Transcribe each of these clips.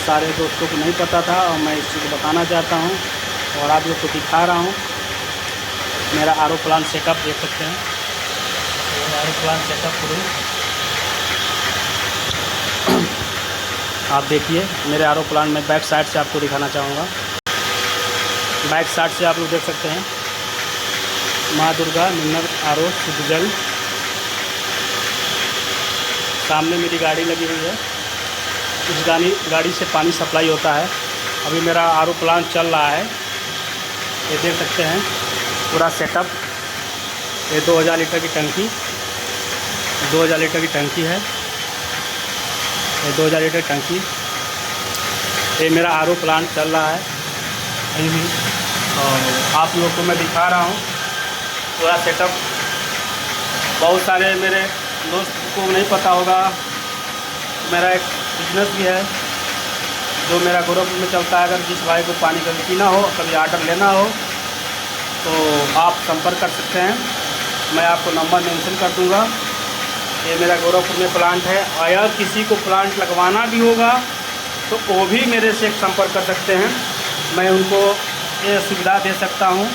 सारे दोस्तों को नहीं पता था और मैं इस चीज़ को बताना चाहता हूँ और आप लोग को दिखा रहा हूँ। मेरा आर ओ प्लांट सेटअप देख सकते हैं, ये आर ओ प्लांट सेटअप पूरी आप देखिए। मेरे आर ओ प्लांट में बैक साइड से आपको दिखाना चाहूँगा। बैक साइड से आप लोग देख सकते हैं माँ दुर्गा मिनरल आर ओ शुद्ध जल। सामने मेरी गाड़ी लगी हुई है, इस गाड़ी से पानी सप्लाई होता है। अभी मेरा आर ओ प्लांट चल रहा है, ये देख सकते हैं पूरा सेटअप। ये 2000 लीटर की टंकी, 2000 लीटर की टंकी है, ये 2000 लीटर टंकी। ये मेरा आर ओ प्लांट चल रहा है अभी भी, और आप लोग को मैं दिखा रहा हूँ पूरा सेटअप। बहुत सारे मेरे दोस्त को नहीं पता होगा, मेरा एक बिजनेस भी है जो मेरा ग्रुप में चलता है। अगर जिस भाई को पानी कभी पीना हो, कभी आर्डर लेना हो तो आप संपर्क कर सकते हैं। मैं आपको नंबर मेंशन कर दूंगा। ये मेरा गोरखपुर में प्लांट है, और अगर किसी को प्लांट लगवाना भी होगा तो वो भी मेरे से संपर्क कर सकते हैं। मैं उनको ये सुविधा दे सकता हूँ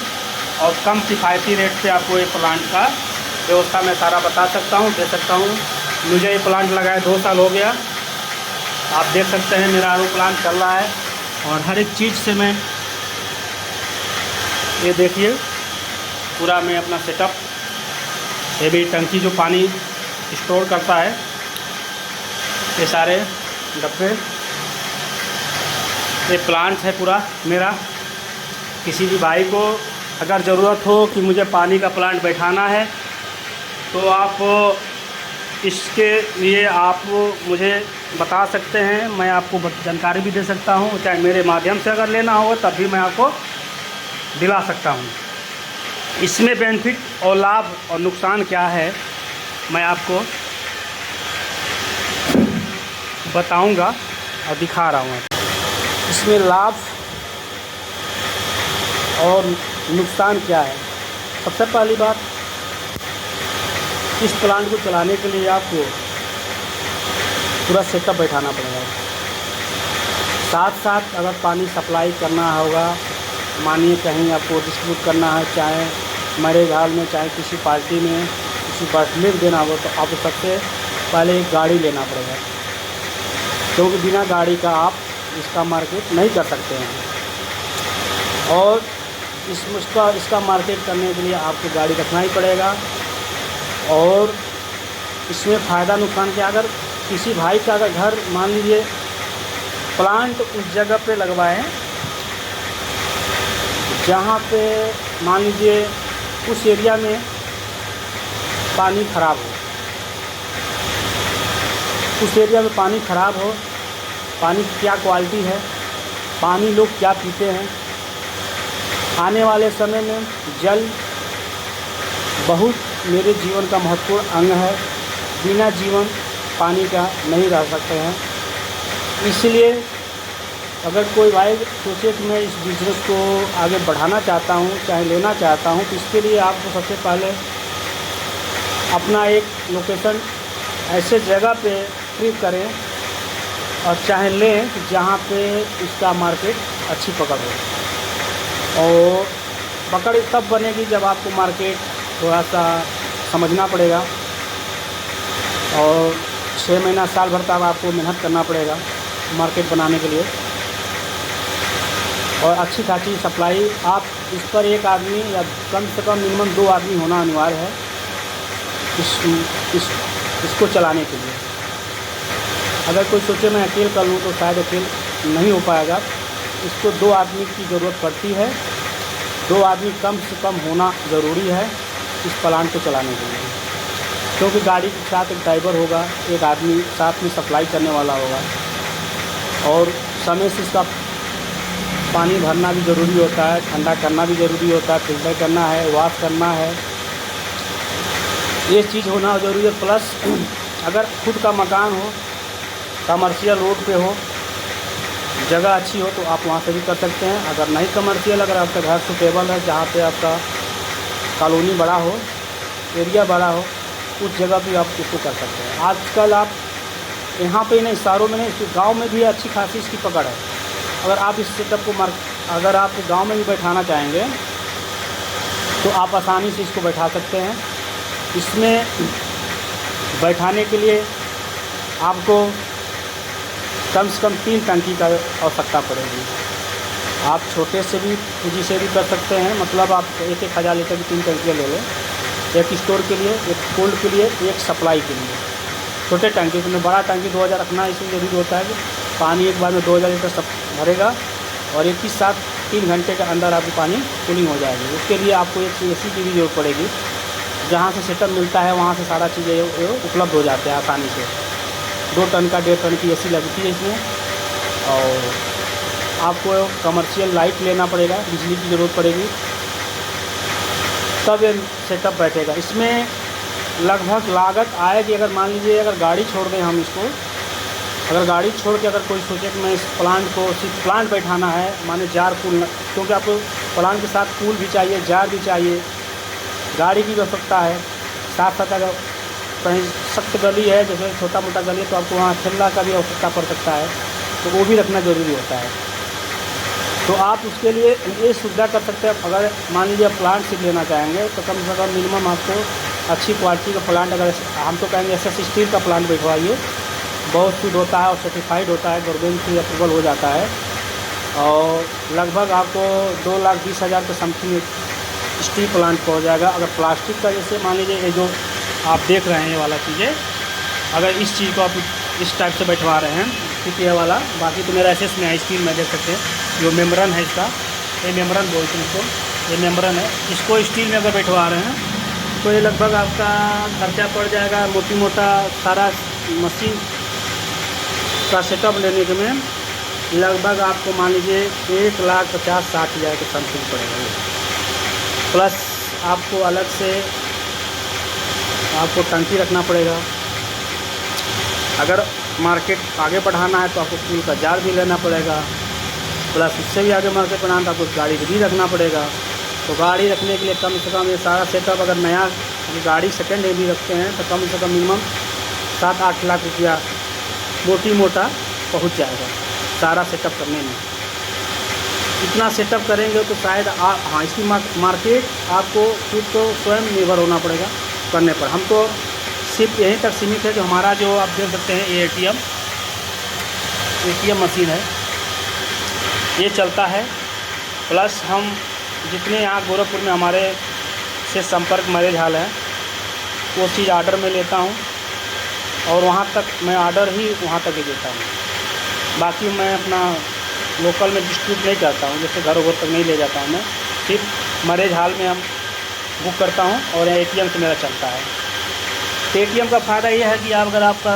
और कम किफ़ायती रेट पे आपको ये प्लांट का व्यवस्था मैं सारा बता सकता हूँ, दे सकता हूँ। मुझे ये प्लांट लगाए 2 साल हो गया। आप देख सकते हैं मेरा आर ओ प्लांट चल रहा है, और हर एक चीज़ से मैं ये देखिए पूरा मैं अपना सेटअप। ये भी टंकी जो पानी स्टोर करता है, ये सारे डब्बे, ये प्लांट है पूरा मेरा। किसी भी भाई को अगर ज़रूरत हो कि मुझे पानी का प्लांट बैठाना है तो आप इसके लिए आप मुझे बता सकते हैं। मैं आपको जानकारी भी दे सकता हूँ, चाहे मेरे माध्यम से अगर लेना होगा तब भी मैं आपको दिला सकता हूँ। इसमें बेनिफिट और लाभ और नुकसान क्या है मैं आपको बताऊंगा और दिखा रहा हूँ। इसमें लाभ और नुकसान क्या है। सबसे पहली बात, इस प्लांट को चलाने के लिए आपको पूरा सेटअप बैठाना पड़ेगा। साथ साथ अगर पानी सप्लाई करना होगा, मानिए कहीं आपको डिस्ट्रीब्यूट करना है, चाहे मैरिज हॉल में, चाहे किसी पार्टी में, किसी बर्थडे में देना हो, तो आपको सबसे पहले एक गाड़ी लेना पड़ेगा, क्योंकि बिना गाड़ी का आप इसका मार्केट नहीं कर सकते हैं। और इसका मार्केट करने के लिए आपको गाड़ी रखना ही पड़ेगा। और इसमें फ़ायदा नुकसान क्या, अगर किसी भाई का अगर घर मान लीजिए प्लांट उस जगह पे लगवाएं जहाँ पे मान लीजिए उस एरिया में पानी ख़राब हो, उस एरिया में पानी ख़राब हो, पानी की क्या क्वालिटी है, पानी लोग क्या पीते हैं। आने वाले समय में जल बहुत मेरे जीवन का महत्वपूर्ण अंग है, बिना जीवन पानी का नहीं रह सकते हैं। इसलिए अगर कोई भाई सोचे कि मैं इस बिज़नेस को आगे बढ़ाना चाहता हूँ, चाहे लेना चाहता हूँ, तो इसके लिए आपको सबसे पहले अपना एक लोकेशन ऐसे जगह पे ट्रिप करें और चाहे लें जहाँ पे इसका मार्केट अच्छी पकड़ हो। और पकड़ तब बनेगी जब आपको मार्केट थोड़ा सा समझना पड़ेगा, और 6 महीना साल भर तक आपको मेहनत करना पड़ेगा मार्केट बनाने के लिए। और अच्छी खासी सप्लाई, आप इस पर एक आदमी या कम से कम मिनिमम 2 आदमी होना अनिवार्य है इसको चलाने के लिए। अगर कोई सोचे मैं अकेले कर लूँ तो शायद अकेले नहीं हो पाएगा। इसको 2 आदमी की ज़रूरत पड़ती है, 2 आदमी कम से कम होना ज़रूरी है इस प्लांट को चलाने के लिए, क्योंकि गाड़ी के साथ एक ड्राइवर होगा, एक आदमी साथ में सप्लाई करने वाला होगा, और समय से इसका पानी भरना भी ज़रूरी होता है, ठंडा करना भी ज़रूरी होता है, फिल्टर करना है, वॉश करना है, ये चीज़ होना ज़रूरी है। प्लस अगर खुद का मकान हो, कमर्शियल रोड पे हो, जगह अच्छी हो तो आप वहाँ से भी कर सकते हैं। अगर नहीं कमर्शियल, अगर आपका घर सुटेबल है, जहाँ पे आपका कॉलोनी बड़ा हो, एरिया बड़ा हो, उस जगह भी आप इसको कर सकते हैं। आजकल आप यहाँ पे ही नहीं, शहरों में नहीं, गांव में भी अच्छी खासी इसकी पकड़ है। अगर आप इस सेटअप को अगर आप गांव में भी बैठाना चाहेंगे तो आप आसानी से इसको बैठा सकते हैं। इसमें बैठाने के लिए आपको कम से कम 3 टंकी का आवश्यकता पड़ेगी। आप छोटे से भी पूँजी से भी कर सकते हैं, मतलब आप 1,000 लीटर की 3 टंकियाँ ले लें, एक स्टोर के लिए, एक कोल्ड के लिए, एक सप्लाई के लिए। छोटे टंकी में, बड़ा टंकी 2000 रखना इसलिए ज़रूरी होता है कि पानी एक बार में 2000 लीटर सब भरेगा और एक ही साथ 3 घंटे के अंदर आपकी पानी कूलिंग हो जाएगी। उसके लिए आपको एक AC की भी ज़रूरत पड़ेगी। जहाँ से सेटअप मिलता है वहाँ से सारा चीज़ें उपलब्ध हो जाते हैं आसानी से। 2 टन का 1.5 टन की AC लगती है इसमें। और आपको कमर्शियल लाइट लेना पड़ेगा, बिजली की ज़रूरत पड़ेगी, तब ये सेटअप बैठेगा। इसमें लगभग लागत आएगी, अगर मान लीजिए अगर गाड़ी छोड़ दें हम इसको, अगर गाड़ी छोड़ के अगर कोई सोचे कि मैं इस प्लांट को सिर्फ प्लांट बैठाना है, माने जार कूल, क्योंकि आपको प्लांट के साथ कूल भी चाहिए, जार भी चाहिए, गाड़ी की आवश्यकता है। साथ साथ अगर कहीं सख्त गली है, जैसे छोटा मोटा गली है, तो आपको वहाँ ठेला का भी आवश्यकता पड़ सकता है, तो वो भी रखना ज़रूरी होता है। तो आप उसके लिए ये सुविधा कर सकते हैं। अगर मान लीजिए आप प्लांट से लेना चाहेंगे तो कम से कम मिनिमम आपको अच्छी क्वालिटी का प्लांट, अगर हम तो कहेंगे SS स्टील का प्लांट बैठवाइए, बहुत शुद्ध होता है और सर्टिफाइड होता है, गवर्नमेंट से अप्रूवल हो जाता है। और लगभग आपको 2,20,000 के समथिंग स्टील प्लांट पहुँच जाएगा। अगर प्लास्टिक का, जैसे मान लीजिए ये जो आप देख रहे हैं ये वाला चीज़ें, अगर इस चीज़ को आप इस टाइप से बैठवा रहे हैं, ठीक है वाला, बाकी तो मेरा SS में है स्टील में, देख सकते हैं जो मेम्ब्रेन है इसका, ये मेम्ब्रेन बोलते हैं इसको, ये मेम्ब्रेन है। इसको स्टील में अगर बैठवा रहे हैं तो ये लगभग आपका खर्चा पड़ जाएगा मोटी मोटा सारा मशीन का सेटअप लेने के में लगभग आपको मान लीजिए 1,50,60,000 के समथिंग पड़ेगा। प्लस आपको अलग से आपको टंकी रखना पड़ेगा। अगर मार्केट आगे बढ़ाना है तो आपको कूल का जार भी लेना पड़ेगा, प्लस उससे भी आगे मार्केट बनाना तो आपको गाड़ी भी रखना पड़ेगा। तो गाड़ी रखने के लिए कम से कम ये सारा सेटअप, अगर नया गाड़ी सेकेंड हैंड भी रखते हैं तो कम से कम मिनिमम 7-8 लाख रुपया मोटी मोटा पहुंच जाएगा सारा सेटअप करने में। इतना सेटअप करेंगे तो शायद हाँ, इसकी मार्केट आपको खुद तो स्वयं निर्भर होना पड़ेगा करने पर। हम तो सिर्फ यहीं तक सीमित है कि हमारा जो आप देख सकते हैं ये ATM मशीन है, ये चलता है। प्लस हम जितने यहाँ गोरखपुर में हमारे से संपर्क मैरिज हॉल है, वो चीज़ आर्डर में लेता हूँ और वहाँ तक मैं आर्डर ही वहाँ तक ही देता हूँ। बाकी मैं अपना लोकल में डिस्ट्रीब्यूट नहीं करता हूँ, जैसे घरों घर तक नहीं ले जाता हूँ मैं, सिर्फ मैरिज हॉल में हम बुक करता हूँ और ATM से मेरा चलता है। तो ATM का फ़ायदा ये है कि आप अगर आपका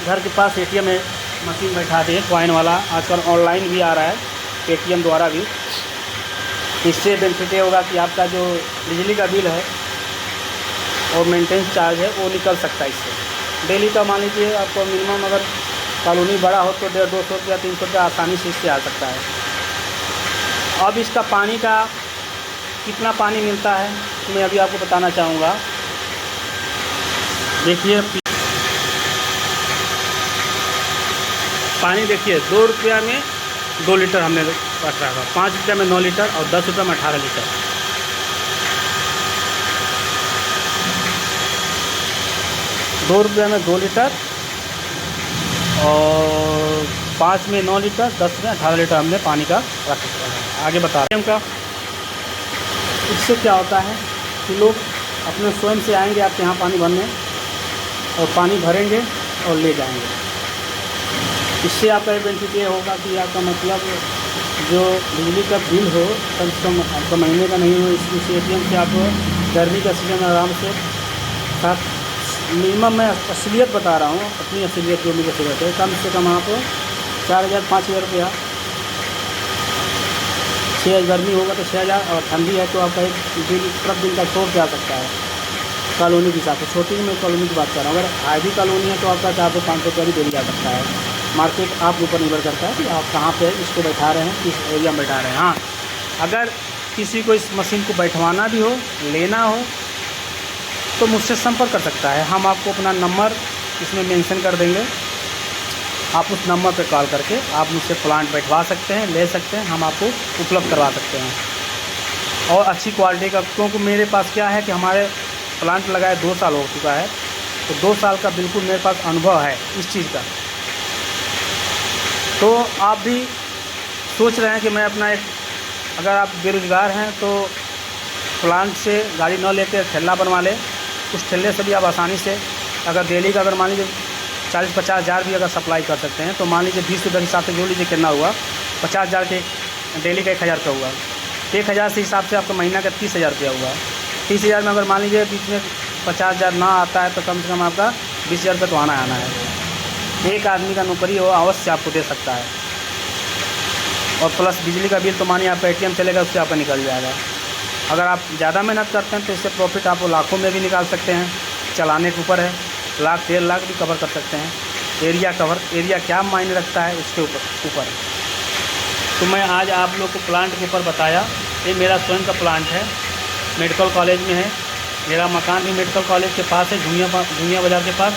घर के पास ATM है, मशीन बैठा दें कॉइन वाला, आजकल ऑनलाइन भी आ रहा है ATM द्वारा भी, इससे बेनिफिट ये होगा कि आपका जो बिजली का बिल है और मेंटेनेंस चार्ज है वो निकल सकता है इससे। डेली का मान लीजिए आपको मिनिमम अगर कॉलोनी बड़ा हो तो 150-200 रुपया 300 रुपया आसानी से इससे आ सकता है। अब इसका पानी का कितना पानी मिलता है तो मैं अभी आपको बताना चाहूँगा। देखिए पानी, देखिए 2 रुपया में 2 लीटर हमने रखा था, 5 रुपया में 9 लीटर और 10 रुपया में 18 लीटर। ₹2 में 2 लीटर और 5 में 9 लीटर, 10 में 18 लीटर हमने पानी का रख सकते हैं। आगे बता रहे हैं का। इससे क्या होता है कि लोग अपने स्वयं से आएंगे आपके यहाँ पानी भरने और पानी भरेंगे और ले जाएंगे। इससे आपका बेनिफिट ये होगा कि आपका मतलब जो बिजली का बिल हो कम से कम आपका महीने का नहीं हो, इस ATM से आप गर्मी का सीजन आराम से साथ मिनिमम मैं असलियत बता रहा हूँ, अपनी असलियत जो मुझे असलियत है, कम से कम आप 4,000-5,000 रुपया, 6 गर्मी होगा तो 6,000 और ठंडी है तो आपका एक दिन दिन का 100 रुपया आ सकता है कॉलोनी के हिसाब से। छोटी में कॉलोनी की बात कर रहा हूँ, अगर हैवी कॉलोनी है तो आपका 400-500 रुपया भी डेली आ सकता है। मार्केट आप ऊपर निर्भर करता है कि आप कहाँ पे इसको बैठा रहे हैं, किस एरिया में बैठा रहे हैं। हाँ, अगर किसी को इस मशीन को बैठवाना भी हो, लेना हो तो मुझसे संपर्क कर सकता है। हम आपको अपना नंबर इसमें मेंशन कर देंगे आप उस नंबर पर कॉल करके आप मुझसे प्लांट बैठवा सकते हैं, ले सकते हैं, हम आपको उपलब्ध करवा सकते हैं। और अच्छी क्वालिटी का, क्योंकि मेरे पास क्या है कि हमारे प्लांट लगाए 2 साल हो चुका है, तो 2 साल का बिल्कुल मेरे पास अनुभव है इस चीज़ का। तो आप भी सोच रहे हैं कि मैं अपना एक, अगर आप बेरोज़गार हैं तो प्लांट से गाड़ी न लेकर ठेला बनवा लें। उस ठेले से भी आप आसानी से, अगर डेली का, अगर मान लीजिए 40-50 हज़ार भी अगर सप्लाई कर सकते हैं, तो मान लीजिए 20 रुपये के हिसाब से जोड़ लीजिए कितना हुआ, 50 हज़ार के डेली का 1000 का हुआ, 1000 से हिसाब से आपका महीना का 30,000 रुपया हुआ। 30,000 में अगर मान लीजिए बीच में 50 हज़ार ना आता है तो कम से कम आपका 20,000 रुपये तो आना है। एक आदमी का नौकरी वो अवश्य आपको दे सकता है। और प्लस बिजली का बिल तो मानिए आपका ATM चलेगा, उससे आपका निकल जाएगा। अगर आप ज़्यादा मेहनत करते हैं तो इससे प्रॉफिट आप लाखों में भी निकाल सकते हैं, चलाने के ऊपर है। लाख 1.5 लाख भी कवर कर सकते हैं। एरिया क्या मायने रखता है उसके ऊपर। तो मैं आज आप लोग को प्लांट के ऊपर बताया। ये मेरा स्वयं का प्लांट है, मेडिकल कॉलेज में है। मेरा मकान भी मेडिकल कॉलेज के पास है, झुनिया बाज़ार के पास।